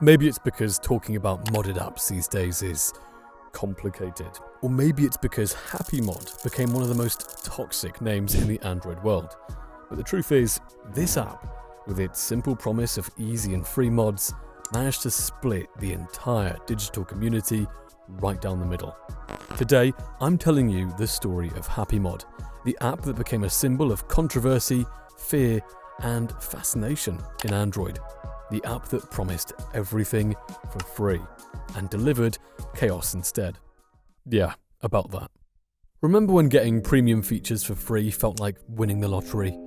Maybe it's because talking about modded apps these days is complicated. Or maybe it's because Happy Mod became one of the most toxic names in the Android world. But the truth is, this app, with its simple promise of easy and free mods, managed to split the entire digital community right down the middle. Today, I'm telling you the story of Happy Mod, the app that became a symbol of controversy, fear, and fascination in Android. The app that promised everything for free and delivered chaos instead. Yeah, about that. Remember when getting premium features for free felt like winning the lottery?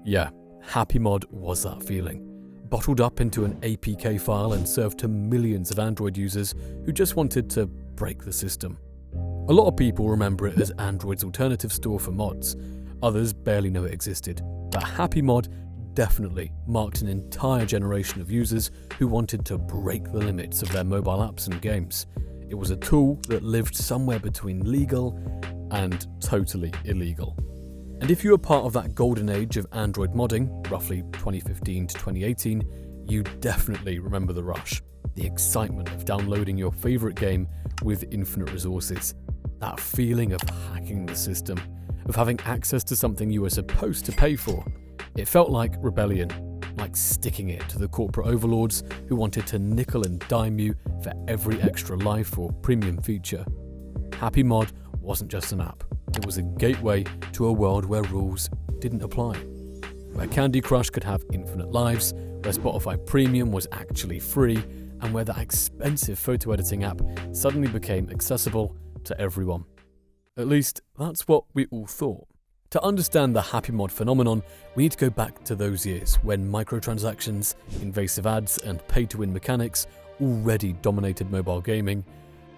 Yeah, Happy Mod was that feeling. Bottled up into an APK file and served to millions of Android users who just wanted to break the system. A lot of people remember it as Android's alternative store for mods. Others barely know it existed. But Happy Mod definitely marked an entire generation of users who wanted to break the limits of their mobile apps and games. It was a tool that lived somewhere between legal and totally illegal. And if you were part of that golden age of Android modding, roughly 2015 to 2018, you definitely remember the rush. The excitement of downloading your favorite game with infinite resources. That feeling of hacking the system, of having access to something you were supposed to pay for. It felt like rebellion, like sticking it to the corporate overlords who wanted to nickel and dime you for every extra life or premium feature. Happy Mod wasn't just an app. It was a gateway to a world where rules didn't apply. Where Candy Crush could have infinite lives, where Spotify Premium was actually free, and where that expensive photo editing app suddenly became accessible to everyone. At least, that's what we all thought. To understand the Happy Mod phenomenon, we need to go back to those years when microtransactions, invasive ads, and pay-to-win mechanics already dominated mobile gaming,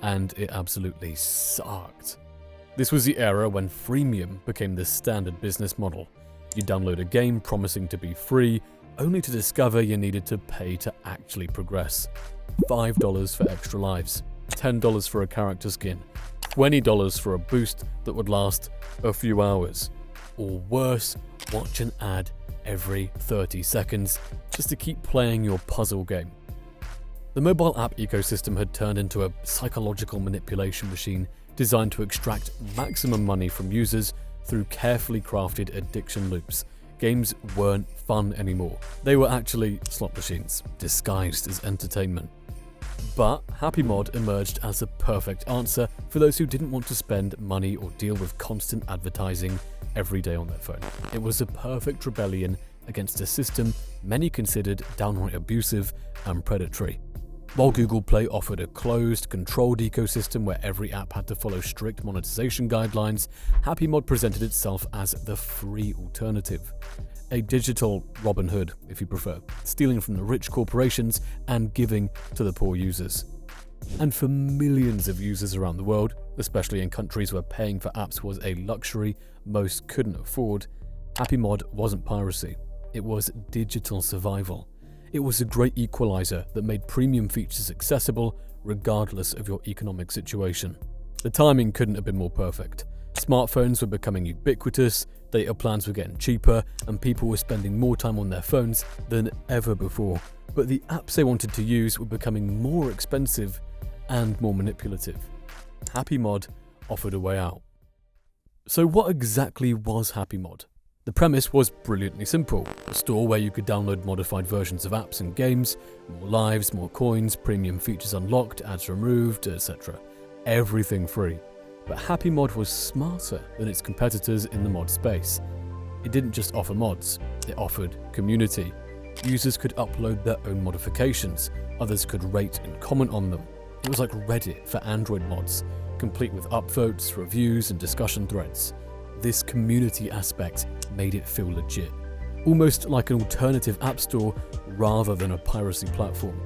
and it absolutely sucked. This was the era when freemium became the standard business model. You download a game promising to be free, only to discover you needed to pay to actually progress. $5 for extra lives, $10 for a character skin, $20 for a boost that would last a few hours. Or worse, watch an ad every 30 seconds just to keep playing your puzzle game. The mobile app ecosystem had turned into a psychological manipulation machine designed to extract maximum money from users through carefully crafted addiction loops. Games weren't fun anymore. They were actually slot machines, disguised as entertainment. But Happy Mod emerged as a perfect answer for those who didn't want to spend money or deal with constant advertising every day on their phone. It was a perfect rebellion against a system many considered downright abusive and predatory. While Google Play offered a closed, controlled ecosystem where every app had to follow strict monetization guidelines, Happy Mod presented itself as the free alternative. A digital Robin Hood, if you prefer, stealing from the rich corporations and giving to the poor users. And for millions of users around the world, especially in countries where paying for apps was a luxury most couldn't afford, Happy Mod wasn't piracy. It was digital survival. It was a great equalizer that made premium features accessible regardless of your economic situation. The timing couldn't have been more perfect. Smartphones were becoming ubiquitous, data plans were getting cheaper, and people were spending more time on their phones than ever before. But the apps they wanted to use were becoming more expensive and more manipulative. Happy Mod offered a way out. So what exactly was Happy Mod? The premise was brilliantly simple. A store where you could download modified versions of apps and games, more lives, more coins, premium features unlocked, ads removed, etc. Everything free. But Happy Mod was smarter than its competitors in the mod space. It didn't just offer mods, it offered community. Users could upload their own modifications, others could rate and comment on them. It was like Reddit for Android mods, complete with upvotes, reviews, and discussion threads. This community aspect made it feel legit, almost like an alternative app store rather than a piracy platform.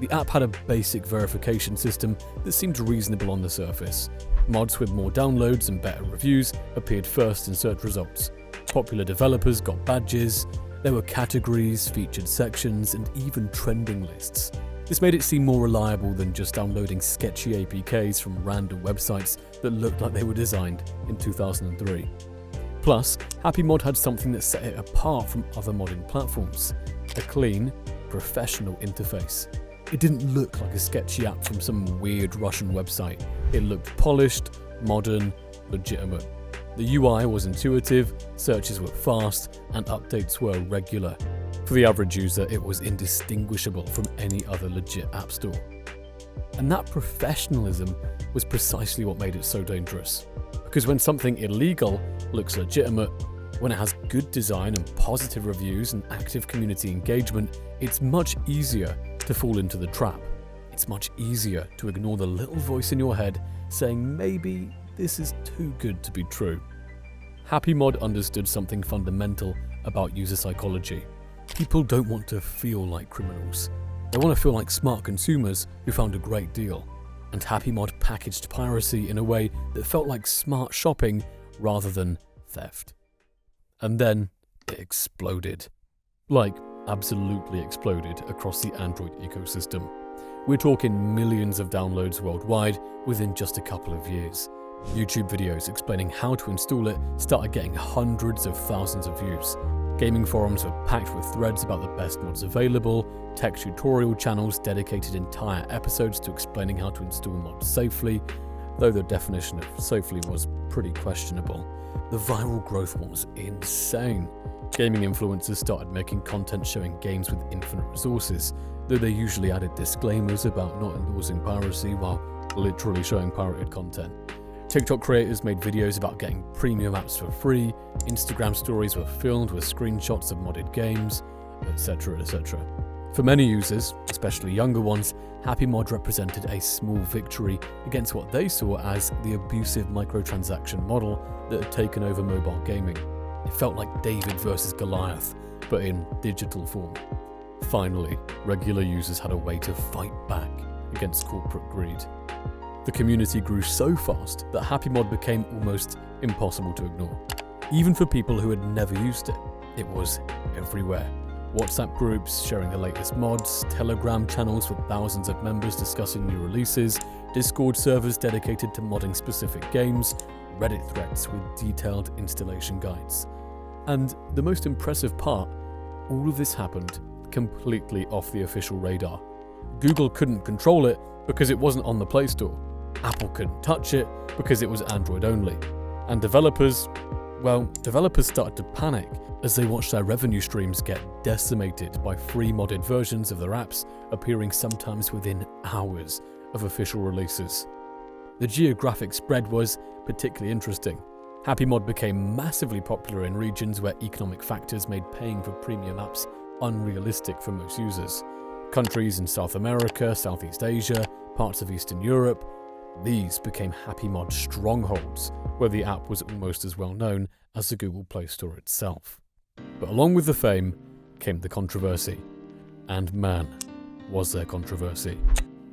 The app had a basic verification system that seemed reasonable on the surface. Mods with more downloads and better reviews appeared first in search results. Popular developers got badges, there were categories, featured sections, and even trending lists. This made it seem more reliable than just downloading sketchy APKs from random websites that looked like they were designed in 2003. Plus, Happy Mod had something that set it apart from other modding platforms: a clean, professional interface. It didn't look like a sketchy app from some weird Russian website. It looked polished, modern, legitimate. The UI was intuitive, searches were fast, and updates were regular. For the average user, it was indistinguishable from any other legit app store. And that professionalism was precisely what made it so dangerous. Because when something illegal looks legitimate, when it has good design and positive reviews and active community engagement, it's much easier to fall into the trap. It's much easier to ignore the little voice in your head saying maybe this is too good to be true. HappyMod understood something fundamental about user psychology. People don't want to feel like criminals. They want to feel like smart consumers who found a great deal. And HappyMod packaged piracy in a way that felt like smart shopping rather than theft. And then it exploded. Like, absolutely exploded across the Android ecosystem. We're talking millions of downloads worldwide within just a couple of years. YouTube videos explaining how to install it started getting hundreds of thousands of views. Gaming forums were packed with threads about the best mods available, tech tutorial channels dedicated entire episodes to explaining how to install mods safely, though the definition of safely was pretty questionable. The viral growth was insane. Gaming influencers started making content showing games with infinite resources, though they usually added disclaimers about not endorsing piracy while literally showing pirated content. TikTok creators made videos about getting premium apps for free, Instagram stories were filled with screenshots of modded games, etc, etc. For many users, especially younger ones, HappyMod represented a small victory against what they saw as the abusive microtransaction model that had taken over mobile gaming. It felt like David versus Goliath, but in digital form. Finally, regular users had a way to fight back against corporate greed. The community grew so fast that HappyMod became almost impossible to ignore. Even for people who had never used it, it was everywhere. WhatsApp groups sharing the latest mods, Telegram channels with thousands of members discussing new releases, Discord servers dedicated to modding specific games, Reddit threads with detailed installation guides. And the most impressive part, all of this happened completely off the official radar. Google couldn't control it because it wasn't on the Play Store. Apple couldn't touch it because it was Android only. And developers started to panic as they watched their revenue streams get decimated by free modded versions of their apps appearing sometimes within hours of official releases. The geographic spread was particularly interesting. HappyMod became massively popular in regions where economic factors made paying for premium apps unrealistic for most users. Countries in South America, Southeast Asia, parts of Eastern Europe, these became HappyMod strongholds, where the app was almost as well known as the Google Play Store itself. But along with the fame came the controversy. And man, was there controversy.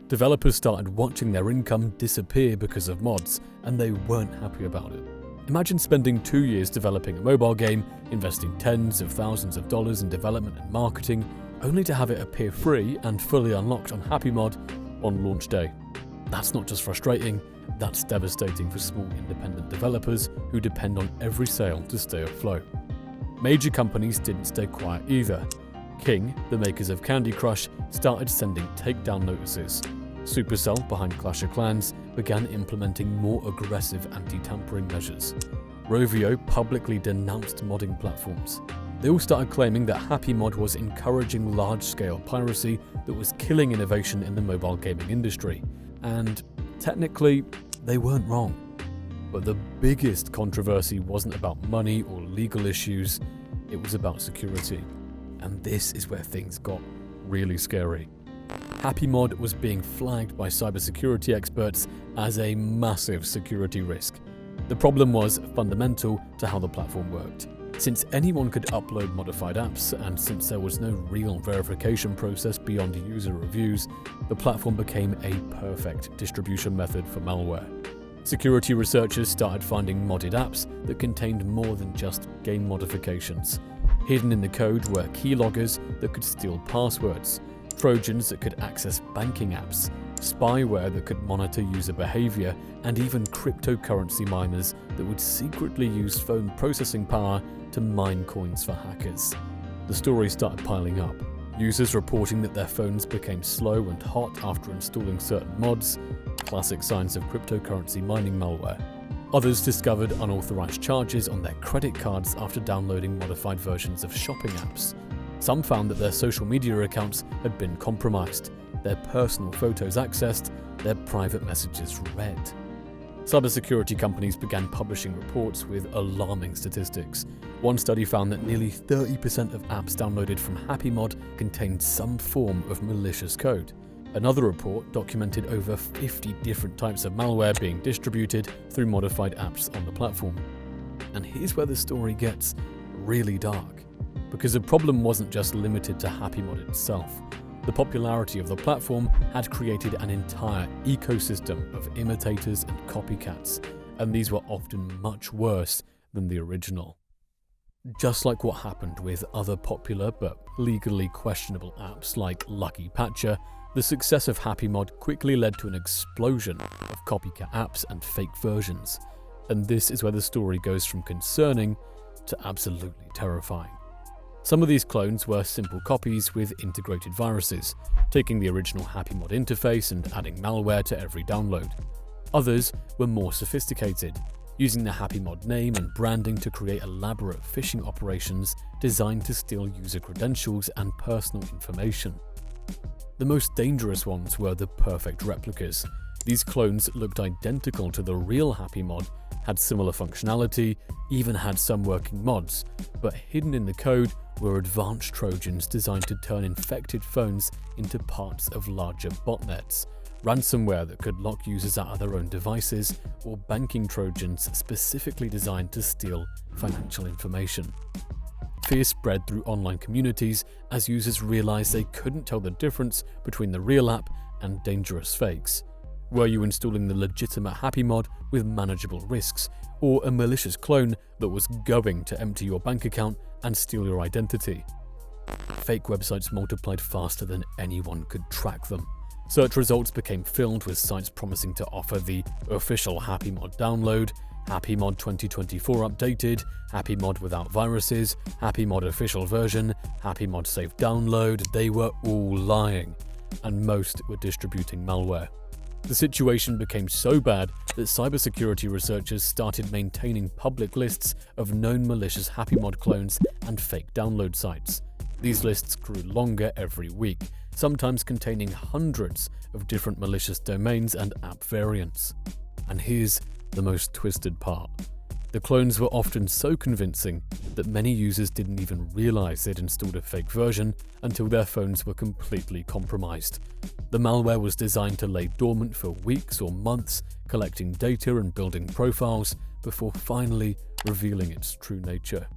Developers started watching their income disappear because of mods, and they weren't happy about it. Imagine spending 2 years developing a mobile game, investing tens of thousands of dollars in development and marketing, only to have it appear free and fully unlocked on HappyMod on launch day. That's not just frustrating, that's devastating for small independent developers who depend on every sale to stay afloat. Major companies didn't stay quiet either. King, the makers of Candy Crush, started sending takedown notices. Supercell, behind Clash of Clans, began implementing more aggressive anti-tampering measures. Rovio publicly denounced modding platforms. They all started claiming that HappyMod was encouraging large-scale piracy that was killing innovation in the mobile gaming industry. And technically, they weren't wrong. But the biggest controversy wasn't about money or legal issues, it was about security. And this is where things got really scary. HappyMod was being flagged by cybersecurity experts as a massive security risk. The problem was fundamental to how the platform worked. Since anyone could upload modified apps, and since there was no real verification process beyond user reviews, the platform became a perfect distribution method for malware. Security researchers started finding modded apps that contained more than just game modifications. Hidden in the code were keyloggers that could steal passwords, Trojans that could access banking apps, spyware that could monitor user behavior, and even cryptocurrency miners that would secretly use phone processing power to mine coins for hackers. The stories started piling up. Users reporting that their phones became slow and hot after installing certain mods, classic signs of cryptocurrency mining malware. Others discovered unauthorized charges on their credit cards after downloading modified versions of shopping apps. Some found that their social media accounts had been compromised, their personal photos accessed, their private messages read. Cybersecurity companies began publishing reports with alarming statistics. One study found that nearly 30% of apps downloaded from HappyMod contained some form of malicious code. Another report documented over 50 different types of malware being distributed through modified apps on the platform. And here's where the story gets really dark, because the problem wasn't just limited to HappyMod itself. The popularity of the platform had created an entire ecosystem of imitators and copycats, and these were often much worse than the original. Just like what happened with other popular but legally questionable apps like Lucky Patcher, the success of HappyMod quickly led to an explosion of copycat apps and fake versions, and this is where the story goes from concerning to absolutely terrifying. Some of these clones were simple copies with integrated viruses, taking the original HappyMod interface and adding malware to every download. Others were more sophisticated, using the HappyMod name and branding to create elaborate phishing operations designed to steal user credentials and personal information. The most dangerous ones were the perfect replicas. These clones looked identical to the real HappyMod, had similar functionality, even had some working mods, but hidden in the code were advanced Trojans designed to turn infected phones into parts of larger botnets, ransomware that could lock users out of their own devices, or banking Trojans specifically designed to steal financial information. Fear spread through online communities as users realized they couldn't tell the difference between the real app and dangerous fakes. Were you installing the legitimate HappyMod with manageable risks, or a malicious clone that was going to empty your bank account and steal your identity? Fake websites multiplied faster than anyone could track them. Search results became filled with sites promising to offer the official HappyMod download, HappyMod 2024 updated, HappyMod without viruses, HappyMod official version, HappyMod safe download. They were all lying, and most were distributing malware. The situation became so bad that cybersecurity researchers started maintaining public lists of known malicious HappyMod clones and fake download sites. These lists grew longer every week, sometimes containing hundreds of different malicious domains and app variants. And here's the most twisted part. The clones were often so convincing that many users didn't even realize they'd installed a fake version until their phones were completely compromised. The malware was designed to lay dormant for weeks or months, collecting data and building profiles before finally revealing its true nature.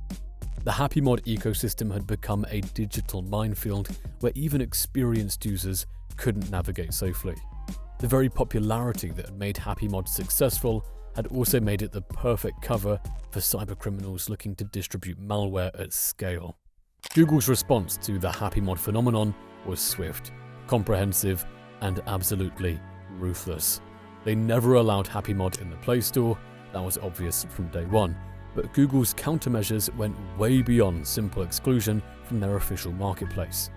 The HappyMod ecosystem had become a digital minefield where even experienced users couldn't navigate safely. The very popularity that had made HappyMod successful had also made it the perfect cover for cybercriminals looking to distribute malware at scale. Google's response to the HappyMod phenomenon was swift, comprehensive, and absolutely ruthless. They never allowed HappyMod in the Play Store, that was obvious from day one, but Google's countermeasures went way beyond simple exclusion from their official marketplace.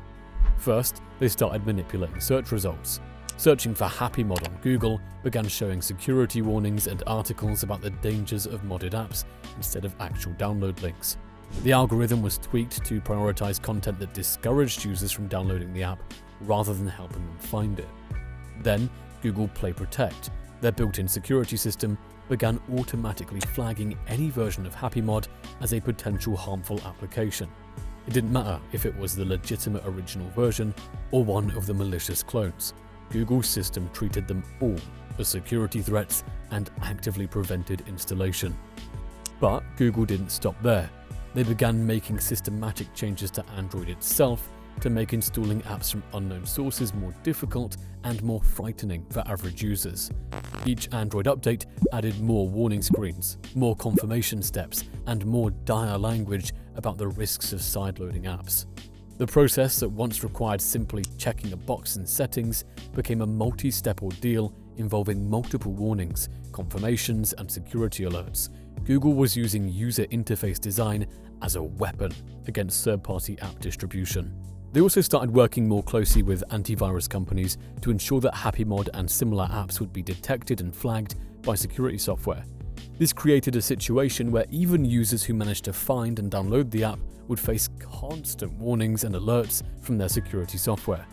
First, they started manipulating search results. Searching for HappyMod on Google began showing security warnings and articles about the dangers of modded apps instead of actual download links. The algorithm was tweaked to prioritize content that discouraged users from downloading the app rather than helping them find it. Then, Google Play Protect, their built-in security system, began automatically flagging any version of HappyMod as a potential harmful application. It didn't matter if it was the legitimate original version or one of the malicious clones. Google's system treated them all as security threats and actively prevented installation. But Google didn't stop there. They began making systematic changes to Android itself to make installing apps from unknown sources more difficult and more frightening for average users. Each Android update added more warning screens, more confirmation steps, and more dire language about the risks of sideloading apps. The process that once required simply checking a box in settings became a multi-step ordeal involving multiple warnings, confirmations, and security alerts. Google was using user interface design as a weapon against third-party app distribution. They also started working more closely with antivirus companies to ensure that HappyMod and similar apps would be detected and flagged by security software. This created a situation where even users who managed to find and download the app would face constant warnings and alerts from their security software.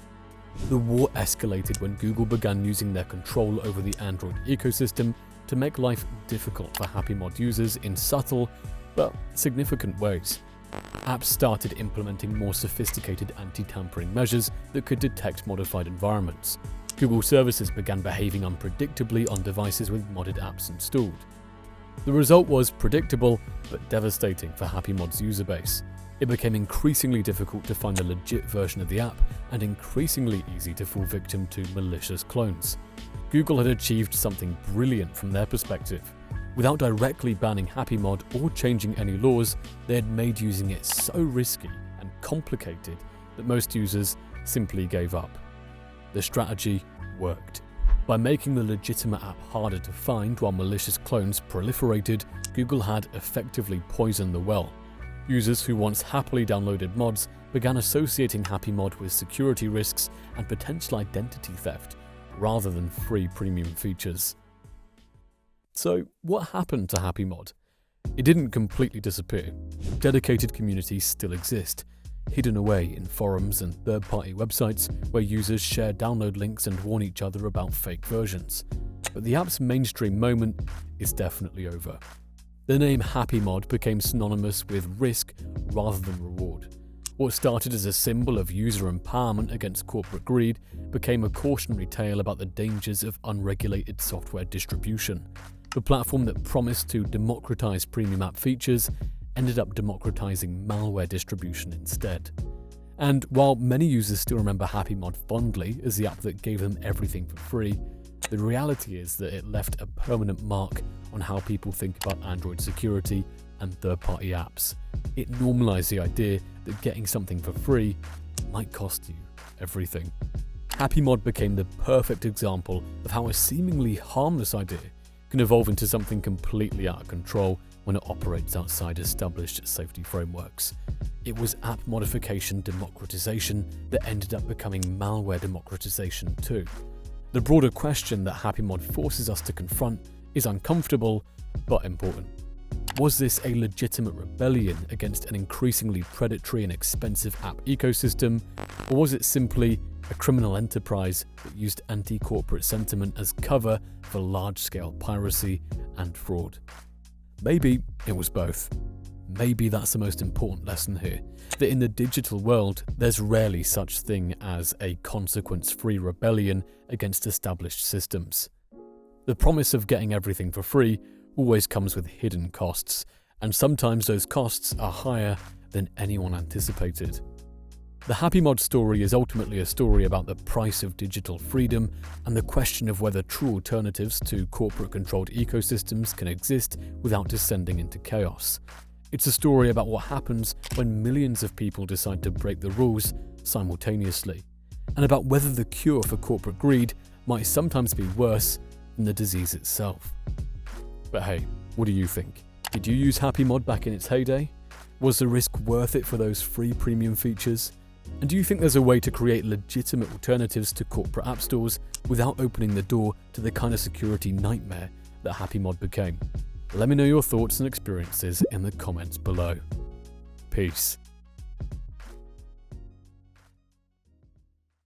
The war escalated when Google began using their control over the Android ecosystem to make life difficult for HappyMod users in subtle but significant ways. Apps started implementing more sophisticated anti-tampering measures that could detect modified environments. Google services began behaving unpredictably on devices with modded apps installed. The result was predictable but devastating for HappyMod's user base. It became increasingly difficult to find a legit version of the app and increasingly easy to fall victim to malicious clones. Google had achieved something brilliant from their perspective. Without directly banning HappyMod or changing any laws, they had made using it so risky and complicated that most users simply gave up. The strategy worked. By making the legitimate app harder to find while malicious clones proliferated, Google had effectively poisoned the well. Users who once happily downloaded mods began associating HappyMod with security risks and potential identity theft, rather than free premium features. So, what happened to HappyMod? It didn't completely disappear. Dedicated communities still exist, hidden away in forums and third-party websites where users share download links and warn each other about fake versions. But the app's mainstream moment is definitely over. The name HappyMod became synonymous with risk rather than reward. What started as a symbol of user empowerment against corporate greed became a cautionary tale about the dangers of unregulated software distribution. The platform that promised to democratize premium app features ended up democratizing malware distribution instead. And while many users still remember HappyMod fondly as the app that gave them everything for free, the reality is that it left a permanent mark on how people think about Android security and third-party apps. It normalized the idea that getting something for free might cost you everything. HappyMod became the perfect example of how a seemingly harmless idea can evolve into something completely out of control when it operates outside established safety frameworks. It was app modification democratization that ended up becoming malware democratization too. The broader question that HappyMod forces us to confront is uncomfortable but important. Was this a legitimate rebellion against an increasingly predatory and expensive app ecosystem, or was it simply a criminal enterprise that used anti-corporate sentiment as cover for large-scale piracy and fraud? Maybe it was both. Maybe that's the most important lesson here, that in the digital world, there's rarely such thing as a consequence-free rebellion against established systems. The promise of getting everything for free always comes with hidden costs, and sometimes those costs are higher than anyone anticipated. The HappyMod story is ultimately a story about the price of digital freedom and the question of whether true alternatives to corporate-controlled ecosystems can exist without descending into chaos. It's a story about what happens when millions of people decide to break the rules simultaneously, and about whether the cure for corporate greed might sometimes be worse than the disease itself. But hey, what do you think? Did you use HappyMod back in its heyday? Was the risk worth it for those free premium features? And do you think there's a way to create legitimate alternatives to corporate app stores without opening the door to the kind of security nightmare that HappyMod became? Let me know your thoughts and experiences in the comments below. Peace.